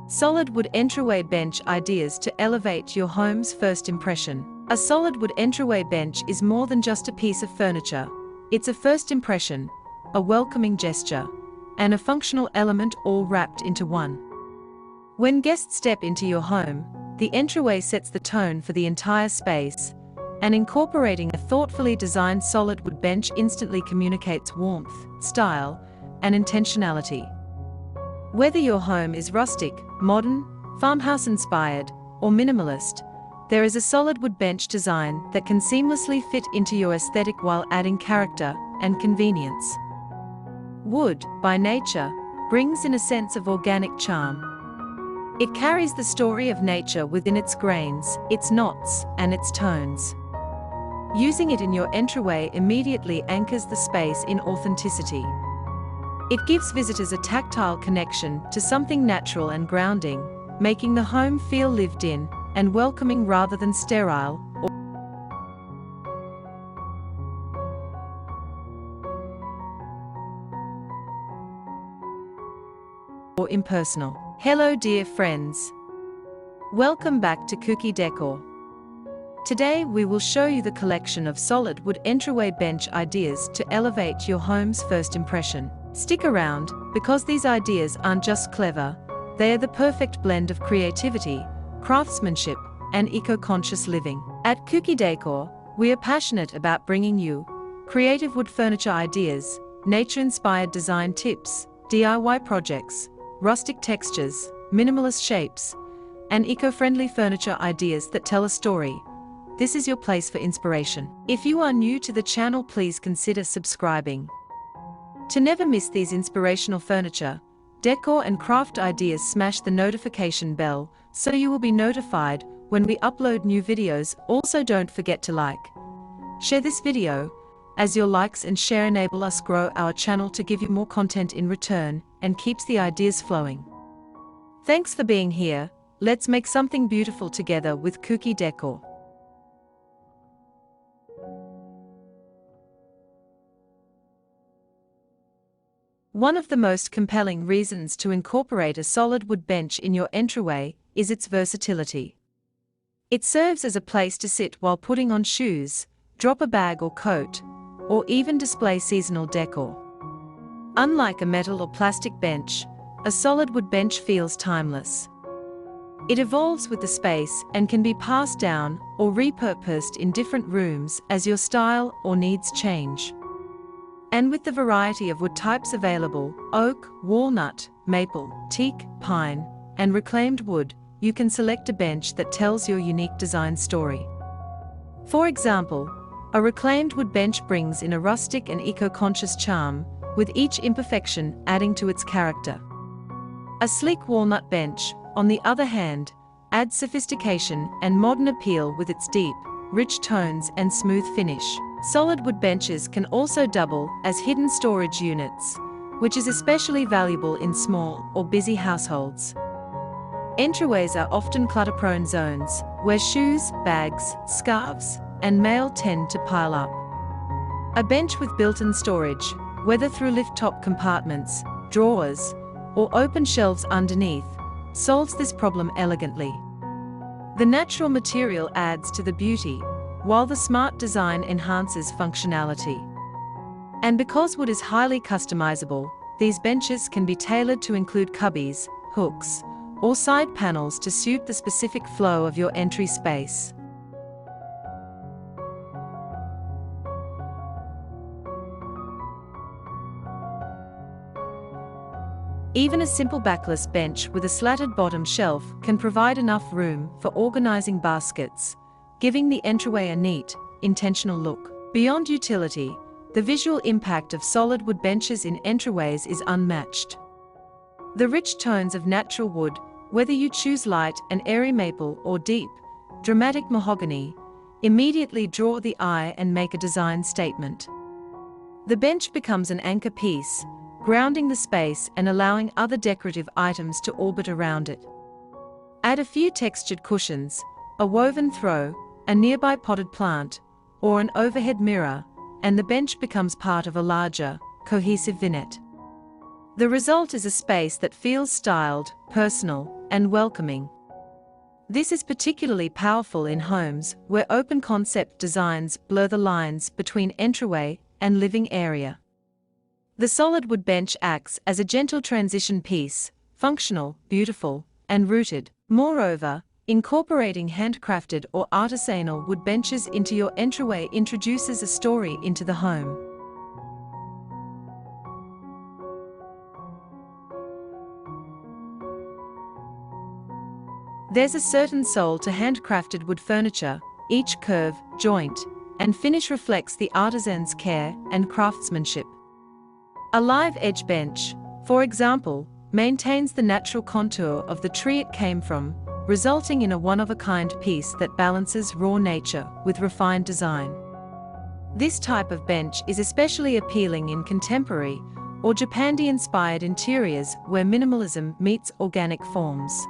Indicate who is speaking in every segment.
Speaker 1: Solid wood entryway bench ideas to elevate your home's first impression. A solid wood entryway bench is more than just a piece of furniture. It's a first impression, a welcoming gesture, and a functional element all wrapped into one. When guests step into your home, the entryway sets the tone for the entire space, and incorporating a thoughtfully designed solid wood bench instantly communicates warmth, style, and intentionality. Whether your home is rustic, modern, farmhouse-inspired, or minimalist, there is a solid wood bench design that can seamlessly fit into your aesthetic while adding character and convenience. Wood, by nature, brings in a sense of organic charm. It carries the story of nature within its grains, its knots, and its tones. Using it in your entryway immediately anchors the space in authenticity. It gives visitors a tactile connection to something natural and grounding, making the home feel lived in and welcoming rather than sterile or impersonal. Hello dear friends. Welcome back to Kuki Decor. Today we will show you the collection of solid wood entryway bench ideas to elevate your home's first impression. Stick around, because these ideas aren't just clever, they are the perfect blend of creativity, craftsmanship, and eco-conscious living. At Kuki Decor, we are passionate about bringing you creative wood furniture ideas, nature-inspired design tips, DIY projects, rustic textures, minimalist shapes, and eco-friendly furniture ideas that tell a story. This is your place for inspiration. If you are new to the channel, please consider subscribing to never miss these inspirational furniture, decor and craft ideas. Smash the notification bell so you will be notified when we upload new videos. Also, don't forget to like, share this video, as your likes and share enable us grow our channel to give you more content in return and keeps the ideas flowing. Thanks for being here. Let's make something beautiful together with Kuki Decor. One of the most compelling reasons to incorporate a solid wood bench in your entryway is its versatility. It serves as a place to sit while putting on shoes, drop a bag or coat, or even display seasonal decor. Unlike a metal or plastic bench, a solid wood bench feels timeless. It evolves with the space and can be passed down or repurposed in different rooms as your style or needs change. And with the variety of wood types available, oak, walnut, maple, teak, pine, and reclaimed wood, you can select a bench that tells your unique design story. For example, a reclaimed wood bench brings in a rustic and eco-conscious charm, with each imperfection adding to its character. A sleek walnut bench, on the other hand, adds sophistication and modern appeal with its deep, rich tones and smooth finish. Solid wood benches can also double as hidden storage units, which is especially valuable in small or busy households. Entryways are often clutter-prone zones, where shoes, bags, scarves, and mail tend to pile up. A bench with built-in storage, whether through lift-top compartments, drawers, or open shelves underneath, solves this problem elegantly. The natural material adds to the beauty, while the smart design enhances functionality. And because wood is highly customizable, these benches can be tailored to include cubbies, hooks, or side panels to suit the specific flow of your entry space. Even a simple backless bench with a slatted bottom shelf can provide enough room for organizing baskets, giving the entryway a neat, intentional look. Beyond utility, the visual impact of solid wood benches in entryways is unmatched. The rich tones of natural wood, whether you choose light and airy maple or deep, dramatic mahogany, immediately draw the eye and make a design statement. The bench becomes an anchor piece, grounding the space and allowing other decorative items to orbit around it. Add a few textured cushions, a woven throw, a nearby potted plant, or an overhead mirror, and the bench becomes part of a larger, cohesive vignette. The result is a space that feels styled, personal, and welcoming. This is particularly powerful in homes where open concept designs blur the lines between entryway and living area. The solid wood bench acts as a gentle transition piece, functional, beautiful, and rooted. Moreover, incorporating handcrafted or artisanal wood benches into your entryway introduces a story into the home. There's a certain soul to handcrafted wood furniture. Each curve, joint, and finish reflects the artisan's care and craftsmanship. A live edge bench, for example, maintains the natural contour of the tree it came from, resulting in a one-of-a-kind piece that balances raw nature with refined design. This type of bench is especially appealing in contemporary or Japandi-inspired interiors where minimalism meets organic forms.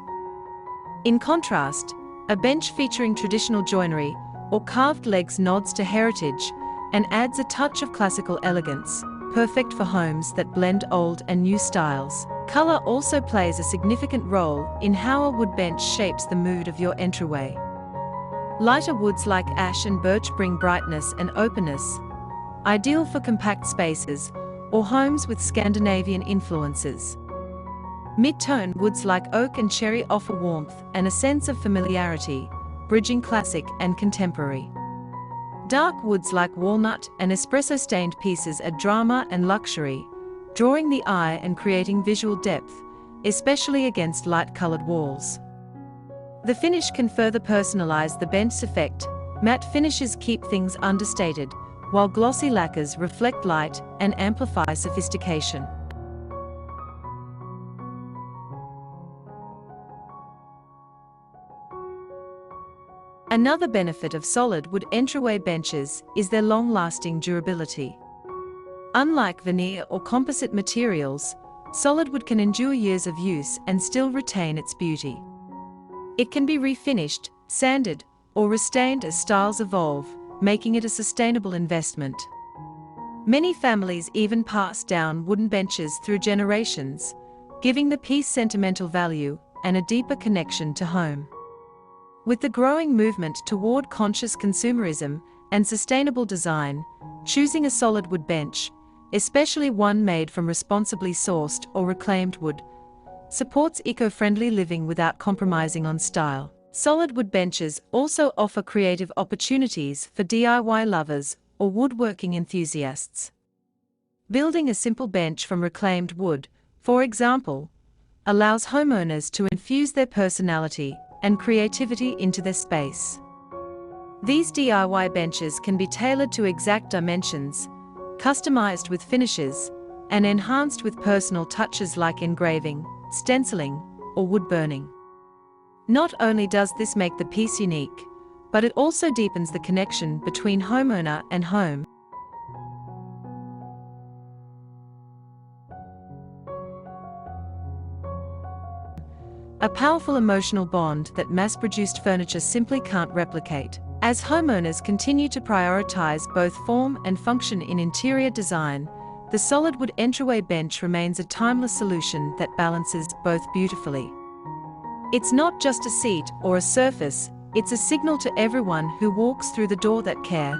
Speaker 1: In contrast, a bench featuring traditional joinery or carved legs nods to heritage and adds a touch of classical elegance, perfect for homes that blend old and new styles. Color also plays a significant role in how a wood bench shapes the mood of your entryway. Lighter woods like ash and birch bring brightness and openness, ideal for compact spaces or homes with Scandinavian influences. Mid-tone woods like oak and cherry offer warmth and a sense of familiarity, bridging classic and contemporary. Dark woods like walnut and espresso-stained pieces add drama and luxury, drawing the eye and creating visual depth, especially against light-colored walls. The finish can further personalize the bench effect. Matte finishes keep things understated, while glossy lacquers reflect light and amplify sophistication. Another benefit of solid wood entryway benches is their long-lasting durability. Unlike veneer or composite materials, solid wood can endure years of use and still retain its beauty. It can be refinished, sanded, or restained as styles evolve, making it a sustainable investment. Many families even pass down wooden benches through generations, giving the piece sentimental value and a deeper connection to home. With the growing movement toward conscious consumerism and sustainable design, choosing a solid wood bench, especially one made from responsibly sourced or reclaimed wood, supports eco-friendly living without compromising on style. Solid wood benches also offer creative opportunities for DIY lovers or woodworking enthusiasts. Building a simple bench from reclaimed wood, for example, allows homeowners to infuse their personality and creativity into their space. These DIY benches can be tailored to exact dimensions, customized with finishes, and enhanced with personal touches like engraving, stenciling, or wood burning. Not only does this make the piece unique, but it also deepens the connection between homeowner and home. A powerful emotional bond that mass-produced furniture simply can't replicate. As homeowners continue to prioritize both form and function in interior design, the solid wood entryway bench remains a timeless solution that balances both beautifully. It's not just a seat or a surface, it's a signal to everyone who walks through the door that care,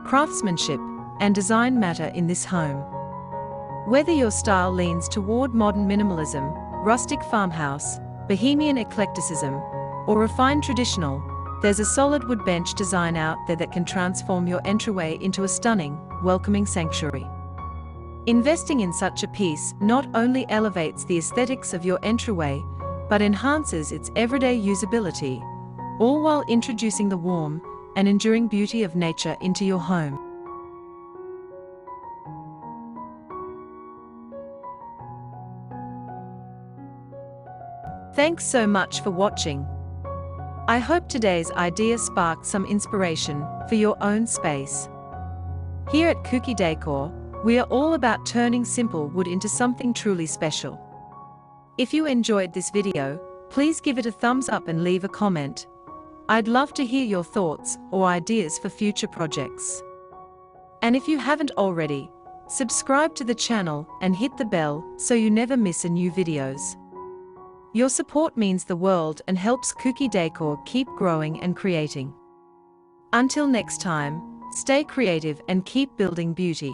Speaker 1: craftsmanship, and design matter in this home. Whether your style leans toward modern minimalism, rustic farmhouse, bohemian eclecticism, or refined traditional, there's a solid wood bench design out there that can transform your entryway into a stunning, welcoming sanctuary. Investing in such a piece not only elevates the aesthetics of your entryway, but enhances its everyday usability, all while introducing the warm and enduring beauty of nature into your home. Thanks so much for watching. I hope today's idea sparked some inspiration for your own space. Here at Kuki Decor, we are all about turning simple wood into something truly special. If you enjoyed this video, please give it a thumbs up and leave a comment. I'd love to hear your thoughts or ideas for future projects. And if you haven't already, Subscribe to the channel and hit the bell so you never miss a new videos. Your support means the world and helps Kuki Decor keep growing and creating. Until next time, stay creative and keep building beauty.